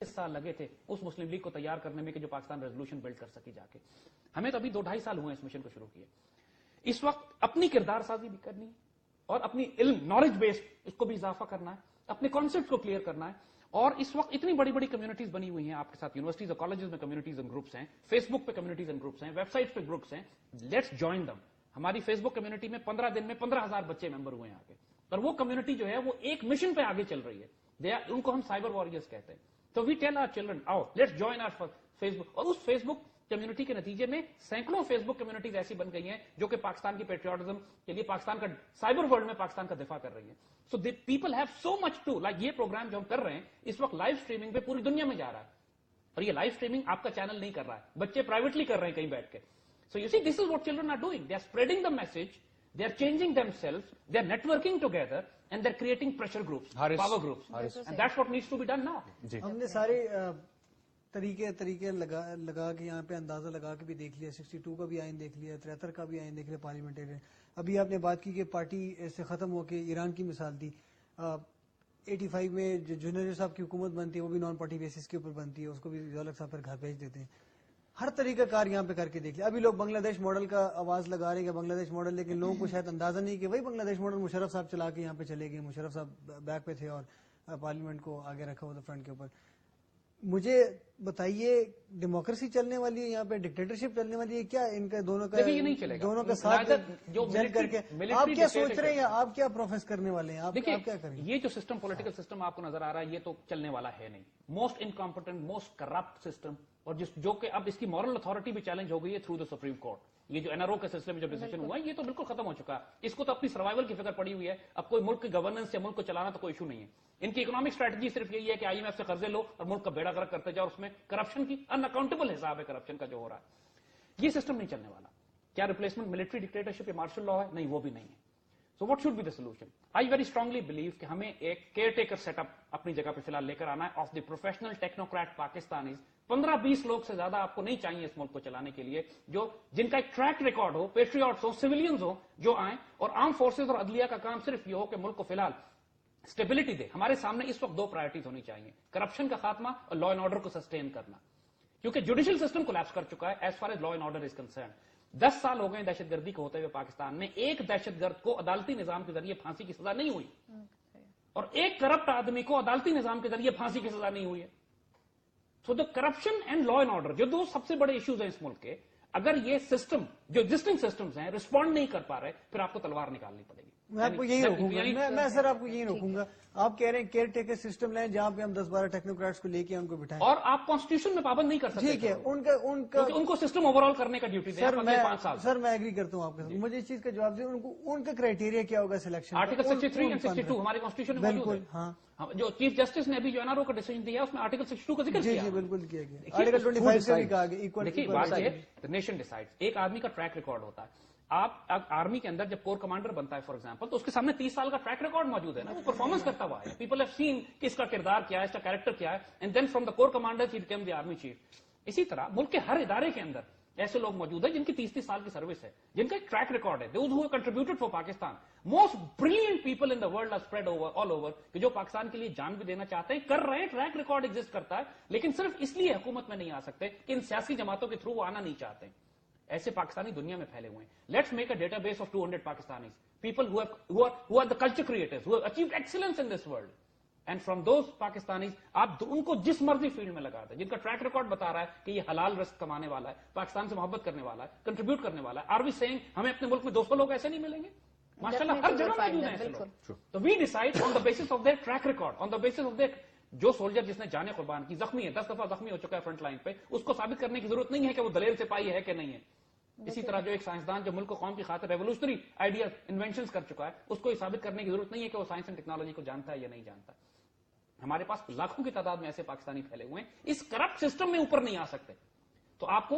سال لگے تھے اس مسلم لیگ کو تیار کرنے میں کہ جو پاکستان ریزولوشن بلڈ کر سکی جا کے. ہمیں تو ابھی 2-2.5 سال ہوئے ہیں اس مشن کو شروع کیے. اس وقت اپنی کردار سازی بھی کرنی ہے اور اپنی علم نالج بیس اس کو بھی اضافہ کرنا ہے, اپنے کانسیپٹ کو کلیئر کرنا ہے. اور اس وقت اتنی بڑی بڑی کمیونٹیز بنی ہوئی ہیں آپ کے ساتھ, یونیورسٹیز اور کالجز میں کمیونٹیز اینڈ گروپس ہیں, فیس بک پہ کمیونٹیز اینڈ گروپس ہیں, ویب سائٹس پہ گروپس ہیں. لیٹس جوائن دم. ہماری فیس بک کمیونٹی میں 15 دن میں 15,000 بچے ممبر ہوئے ہیں آگے, اور وہ کمیونٹی جو ہے وہ ایک مشن پہ آگے چل رہی ہے. ان کو ہم سائبر وارریئرز کہتے ہیں. تو وی ٹیل آور چلڈرن آؤ لیٹس جوائن آور فیس بک. اور اس فیس بک کمیونٹی کے نتیجے میں سینکڑوں فیس بک کمیونٹیز ایسی بن گئی ہیں جو کہ پاکستان کی پیٹریوٹزم کے لیے پاکستان کا سائبر ورلڈ میں پاکستان کا دفاع کر رہی ہیں. So people have so much to like. یہ پروگرام جو ہم کر رہے ہیں اس وقت لائیو اسٹریمنگ پہ پوری دنیا میں جا رہا ہے, اور یہ لائیو اسٹریمنگ آپ کا چینل نہیں کر رہا ہے, بچے پرائیویٹلی کر رہے ہیں کہیں بیٹھ کے. So you see this is what children are doing. They are spreading the message, they are changing themselves, they are networking together, and they are creating pressure groups, power groups, and that's what needs to be done now. ہم نے سارے طریقے لگا کے یہاں پہ اندازہ لگا کے بھی دیکھ لیا, 62 کا بھی آئین دیکھ لیا, 73 کا بھی آئین دیکھ لیا پارلیمنٹیرین. ابھی آپ نے بات کی کہ پارٹی سے ختم ہو کے ایران کی مثال دی. 85 میں جو جنرل صاحب کی حکومت بنتی ہے وہ بھی نان پارٹی بیسس کے اوپر بنتی ہے, اس کو بھی ضیاء صاحب پر گھر بھیج دیتے ہیں. ہر طریقہ کار یہاں پہ کر کے دیکھ لیا. ابھی لوگ بنگلہ دیش ماڈل کا آواز لگا رہے ہیں کہ بنگلہ دیش ماڈل, لیکن لوگوں کو شاید اندازہ نہیں کہ وہی بنگلہ دیش ماڈل مشرف صاحب چلا کے یہاں پہ چلے گئے. مشرف صاحب بیک پہ تھے اور پارلیمنٹ کو آگے رکھا ہوا تھا فرنٹ کے اوپر. مجھے بتائیے ڈیموکریسی چلنے والی ہے یہاں پہ, ڈکٹیٹرشپ چلنے والی ہے کیا؟ ان کا دونوں کا ساتھ جل کر کے آپ کیا سوچ رہے ہیں, آپ کیا پروفیس کرنے والے ہیں, آپ کیا کریں گے؟ یہ جو سسٹم پولیٹیکل سسٹم آپ کو نظر آ رہا ہے یہ تو چلنے والا ہے نہیں. Most incompetent, most corrupt system, اور جو کہ اب اس کی مورل اتھارٹی بھی چیلنج ہو گئی ہے تھرو دا سپریم کورٹ. یہ جو NRO کے سلسلے میں جو ڈیسیجن ہوا ہے یہ تو بالکل ختم ہو چکا ہے. اس کو تو اپنی سروائیول کی فکر پڑی ہوئی ہے. اب کوئی ملک کی گورننس یا ملک کو چلانا تو کوئی ایشو نہیں ہے. ان کی اکنامک اسٹریٹجی صرف یہی ہے کہ IMF سے قرضے لو اور ملک کا بیڑا غرق کرتے جاؤ. اس میں کرپشن کی ان اکاؤنٹیبل حساب ہے کرپشن کا جو ہو رہا ہے. یہ سسٹم نہیں چلنے والا. کیا ریپلیسمنٹ ملٹری ڈکٹیٹرشپ یا مارشل لا ہے؟ نہیں, وہ بھی نہیں ہے. So what should be the solution? I very strongly believe کہ ہمیں ایک کیئر ٹیکر سیٹ اپ اپنی جگہ پہ فی الحال لے کر آنا ہے of the professional technocrat Pakistanis. 15-20 لوگ سے زیادہ آپ کو نہیں چاہیے اس ملک کو چلانے کے لیے, جن کا ایک ٹریک ریکارڈ ہو, پیٹریاٹس ہو, سویلینز ہو جو آئیں, اور آرم فورسز اور عدلیہ کا کام صرف یہ ہو کہ ملک کو فی الحال اسٹیبلٹی دے. ہمارے سامنے اس وقت 2 پرائرٹیز ہونی چاہیے, کرپشن کا خاتمہ اور لا اینڈ آرڈر کو سسٹین کرنا, کیونکہ جوڈیشل سسٹم کولیپس کر چکا ہے as far as law and order is concerned. 10 سال ہو گئے دہشت گردی کو ہوتے ہوئے پاکستان میں. ایک دہشت گرد کو عدالتی نظام کے ذریعے پھانسی کی سزا نہیں ہوئی, اور ایک کرپٹ آدمی کو عدالتی نظام کے ذریعے پھانسی کی سزا نہیں ہوئی ہے. So the corruption and law and order جو 2 سب سے بڑے ایشوز ہیں اس ملک کے, اگر یہ سسٹم جو ایگزسٹنگ سسٹمز ہیں رسپونڈ نہیں کر پا رہے, پھر آپ کو تلوار نکالنی پڑے گی. میں آپ کو یہی روکوں گا, میں سر آپ کو یہی روکوں گا. آپ کہہ رہے ہیں کیئر ٹیکر سسٹم لیں جہاں پہ ہم 10-12 ٹیکنوکریٹس کو لے کے ان کو بٹھائیں, اور آپ کانسٹیٹیوشن میں پابند نہیں کر سکتے. ٹھیک ہے, ان کو سسٹم اوور آل کرنے کا ڈیوٹی دیں 5 سال. سر میں ایگری کرتا ہوں آپ کے ساتھ. مجھے اس چیز کا جواب دیں, ان کا کرائٹیریا کیا ہوگا سلیکشن؟ آرٹیکل 63 اور 62 ہمارے کانسٹیٹیوشن میں موجود ہے. ہاں, جو چیف جسٹس نے ابھی جو NRO کا ڈیسیجن دیا اس میں آرٹیکل 62 کا ذکر کیا. جی بالکل کیا گیا. آرٹیکل 25 سے بھی کہا گیا. دیکھیے بات یہ ہے نیشن ڈیسائڈز. ایک آدمی کا ٹریک ریکارڈ ہوتا ہے. آپ آرمی کے اندر جب کور کمانڈر بنتا ہے فار ایگزامپل, تو اس کے سامنے 30 سال کا ٹریک ریکارڈ موجود ہے نا, وہ پرفارمنس کرتا ہوا ہے. پیپل ہیو سین کہ اس کا کردار کیا ہے, اس کا کیریکٹر کیا ہے, and then from the core commander he became the army chief. اسی طرح ملک کے ہر ادارے کے اندر ایسے لوگ موجود ہیں جن کی 30 سال کی سروس ہے, جن کا ایک ٹریک ریکارڈ ہے. Those who contributed for Pakistan. Most brilliant people in the world are spread all over, کہ جو پاکستان کے لیے جان بھی دینا چاہتے ہیں, کر رہے ہیں. ٹریک ریکارڈ ایگزسٹ کرتا ہے, لیکن صرف اس لیے حکومت میں نہیں آ سکتے کہ ان سیاسی جماعتوں کے تھرو وہ آنا نہیں چاہتے. ایسے پاکستانی دنیا میں پھیلے ہوئے ہیں. Let's make a data base of 200 Pakistanis, people who are the culture creators, who have achieved excellence in this world. And from those Pakistanis, آپ ان کو جس مرضی فیلڈ میں لگا دیں, جن کا ٹریک ریکارڈ بتا رہا ہے کہ یہ حلال رزق کمانے والا ہے, پاکستان سے محبت کرنے والا ہے, کنٹریبیوٹ کرنے والا ہے. آر وی سیئنگ ہمیں اپنے ملک میں 200 لوگ ایسے نہیں ملیں گے؟ ماشاءاللہ ہر جگہ موجود ہیں ایسے لوگ. تو we decide on the basis of their track record, on the basis of their. جو سولجر جس نے جانیں قربان کی, زخمی ہے, 10 دفعہ زخمی ہو چکا ہے فرنٹ لائن پہ, اس کو ثابت کرنے کی ضرورت نہیں ہے کہ وہ دلیر سپاہی ہے کہ نہیں ہے. اسی طرح جو ایک سائنسدان جو ملک کو قوم کی خاطر ریولوشنری آئیڈیا انوینشنز کر چکا ہے, اس کو یہ ثابت کرنے کی ضرورت نہیں ہے کہ وہ سائنس اینڈ ٹیکنالوجی کو جانتا ہے یا نہیں جانتا. ہمارے پاس لاکھوں کی تعداد میں ایسے پاکستانی پھیلے ہوئے ہیں, اس کرپٹ سسٹم میں اوپر نہیں آ سکتے. تو آپ کو